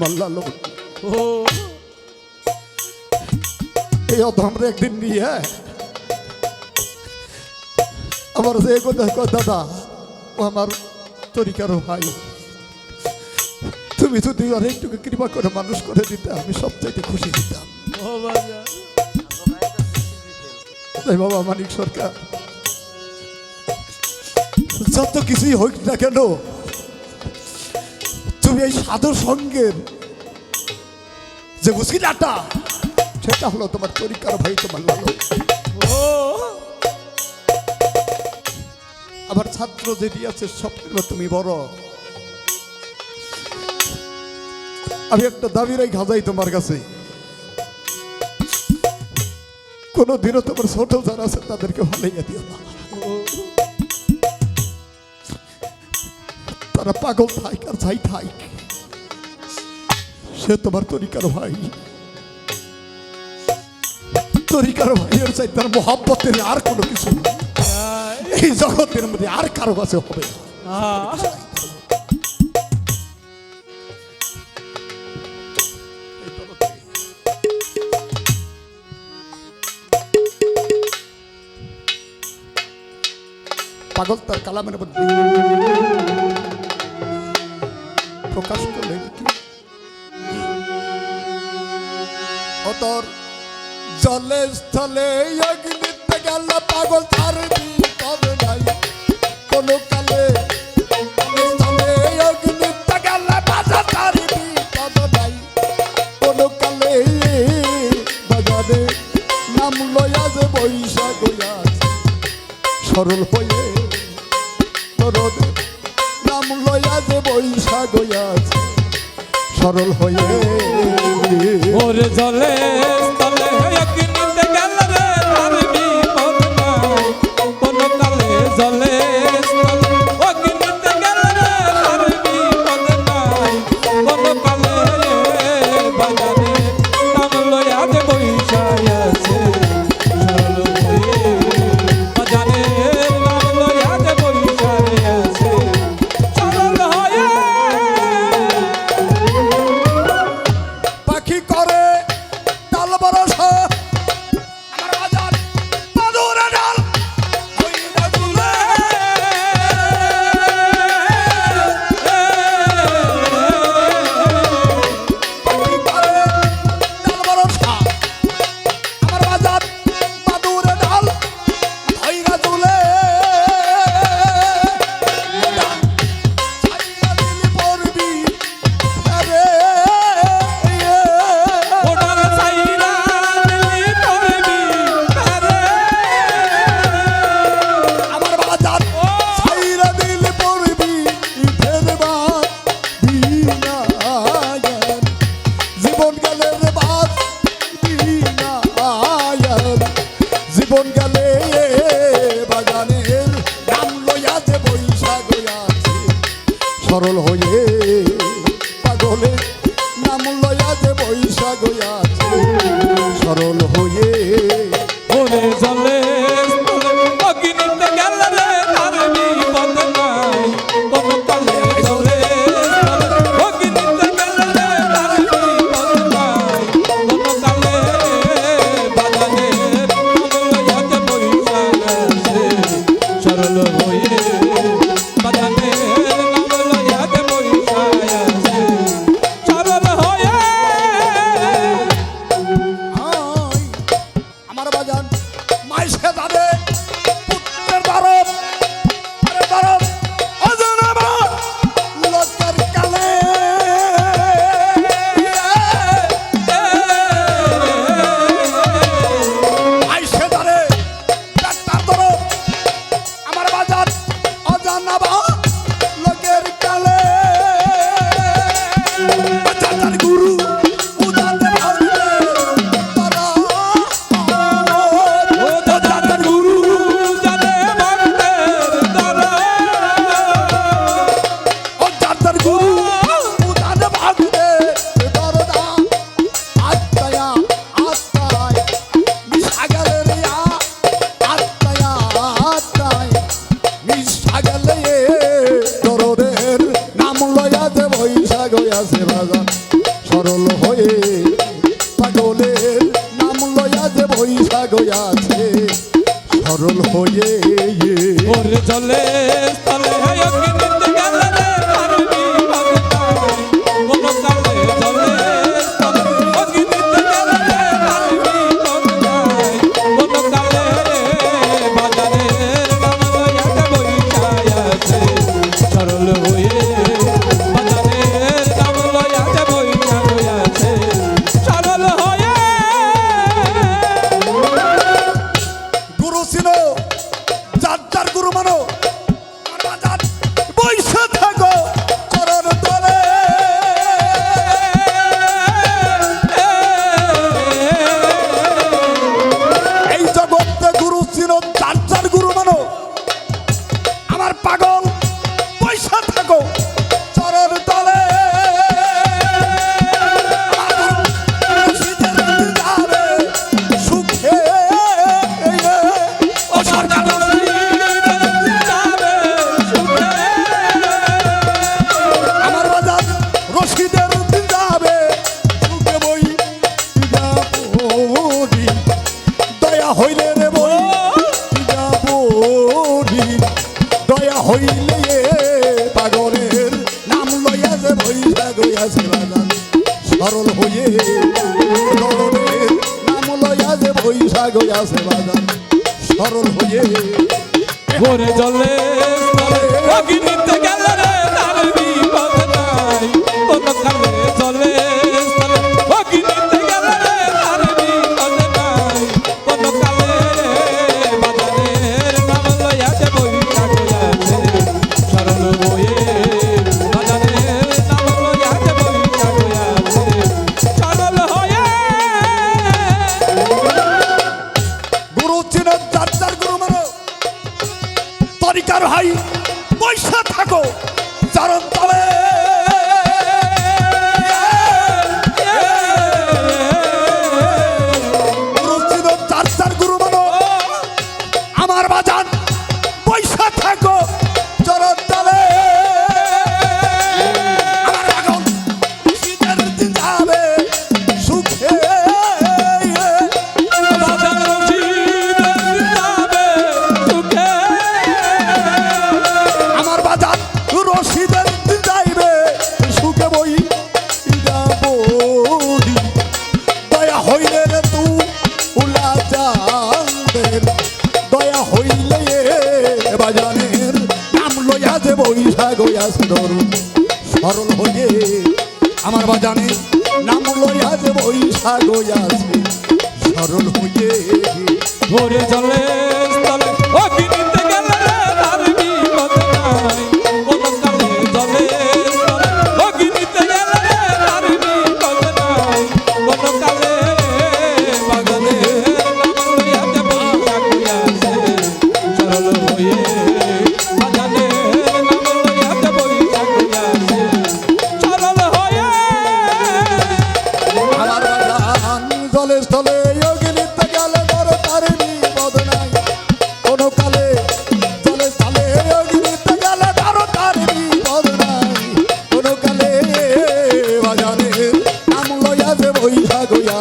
আমার লালন। ও এই অধমরে একদিন নিয়ে আমার যে দাদা ও আমার তরিকার ভাই, তুমি যদি আর একটু কৃপা করে মানুষ করে দিতে আমি সবচাইতে খুশি দিতাম। ও বাজান তাই বাবা মানিক সরকার, যত কিছুই হোক না কেন তুমি এই সাধু সঙ্গের যে মুশকিলাটা সেটা হলো তোমার তরিকার ভাই তোমার লালন। ও আবার ছাত্র যেটি আছে সবগুলো তুমি বড়। আমি একটা দাবি রাই খাজাই তোমার কাছে, কোনদিনও তোমার ছোট যারা আছে তাদেরকে ভালাইয়া দিও না। তারা পাগল থাক আর যাই থাক, সে তোমার তরিকার ভাই। তরিকার ভাইয়ের চাই তার মহাব্বতের আর কোনো কিছু নেই। এই জগতের মধ্যে আর কারো কাছে হবে না। পাগল তার কালামের মধ্যে প্রকাশ করলে অতর জলে স্থলে অগ্নিতে গেল পাগল তার বিপদ নাই কোনো কালে। স্থলে অগ্নিতে গেল বাজা তার বিপদ নাই কোনো কালে। বাজারে নাম লয়া যে বৈশাখ সরল হয়ে নাম লয়া যে বৈশাখ সরল হয়ে। ওরে জলে স্থলে অগ্নিতে গেল রে তার বিপদ নাই কোনো কালে। জলে স্থলে অগ্নিতে গেল রে তার বিপদ নাই কোনো কালে। বাজারে নাম লয়া যে বৈশাখ আছে সরল হয়ে। বাজারে নাম লয়া যে বৈশাখ আছে সরল হয়ে। পাখি করে ডাল বরসা আমার বাজার মাদুরে ডাল হইয়া দুলে। পাখি করে ডাল বরসা আমার বাজার মাদুরে ডাল হইয়া দুলে। ছাইয়া দিলি পড়বি আরে ওটার চাইরা দিলি পড়বি আরে। আমার বাজার ছাইরা দিলে পড়বি ফেরবার বিনায়ন। জীবন গেলে রে বাদ বিনায়ন। জীবন গেলে বাজানের নাম লইয়া যে বৈশাখ আছে সরল হয়ে। পাগলে নাম লইয়া যে বৈশাখ আছে সরল হয়ে। ওরে জলে স্থলে অগ্নিতে গেল রে তার বিপদ নাই কোনো কালে। জলে স্থলে অগ্নিতে গেল রে তার বিপদ নাই কোনো কালে। বাজারে নাম লইয়া যে বৈশাখ আছে সরল হয়ে। বাজারে নাম লইয়া যে বৈশাখ আছে সরল হয়ে। হায় হয়ে ওরে জলে স্থলে অগ্নিতে গেলে রে তার বিপদ নাই কোন কালে জলে স্থলে অগ্নিতে গেলে রে তার বিপদ নাই কোন কালে বাজারের নাম লইয়াতে বইসায় আছে সরল হয়ে বাজারের নাম লইয়াতে বইসায় আছে সরল হয়ে গুরু ছিল যার যার গুরু মানো আর বাজার বৈশা থাকো চরণ তলে এই জগতে গুরু ছিল যার যার গুরু মানো আমার পাগল বৈশা থাকো চরণ তলে সুখে আমার বাজার রশিদের দিন যাবে সুখে বই যাবি দয়া হইলে রে বই যাবি দয়া হইলে পাগলের নাম লইয়া যে বইসা গইয়াছে বাজার সরল হয়ে পাগলের নাম লইয়া যে বইসা গইয়াছে বাজার সরল হয়ে ভোরে জলে স্থলে অগ্নিতে গেলে রে তার বিপদ নাই কোন কালে জলে স্থলে অগ্নিতে গেলে রে তার বিপদ নাই কোন কালে বাজারের নাম লইয়াতে বৈশাখ আছে সরল হয়ে বাজারের নাম লইয়াতে বৈশাখ আছে সরল হয়ে গুরু চিন যার যার গুরু মানো তরিকার ভাই পয়সা থাকো চরণ তলে গুরু চিন যার যার গুরু মানো আমার বাজান পয়সা থাকো চরণ তলে আমার পাগল শীতের দিন যাবে সুখে বাজার রশিদের যাবে সুখে আমার বাজার রশিদের দিন যাইবে সুখে বই যাবি দয়া হইলে রে তু উলা চাঁদের দয়া হইলে বাজানের নাম লইয়া যে বইসা গইয়াছে ধরুন সরল হয়ে আমার বাজানের নাম লইয়া যে বইসা গইয়াছে সরল হয়ে ভোরে জলে স্থলে অগ্নিতে গেলে রে তার বিপদ নাই কোন কালে জলে স্থলে অগ্নিতে গেলে রে তার বিপদ নাই কোন কালে বাগানের নাম লইয়াতে বৈশাখ আছে সরল হয়ে বাগানের নাম লইয়াতে বৈশাখ আছে সরল হয়ে আমার বাজান জলে স্থলে অগ্নিতে গেলে ধর তার বিপদ নাই কোনো কালে জলে স্থলে অগ্নিতে গেলে ধর তার বিপদ নাই কোনো কালে বাজানের নাম লইয়া যে বৈশা গইয়া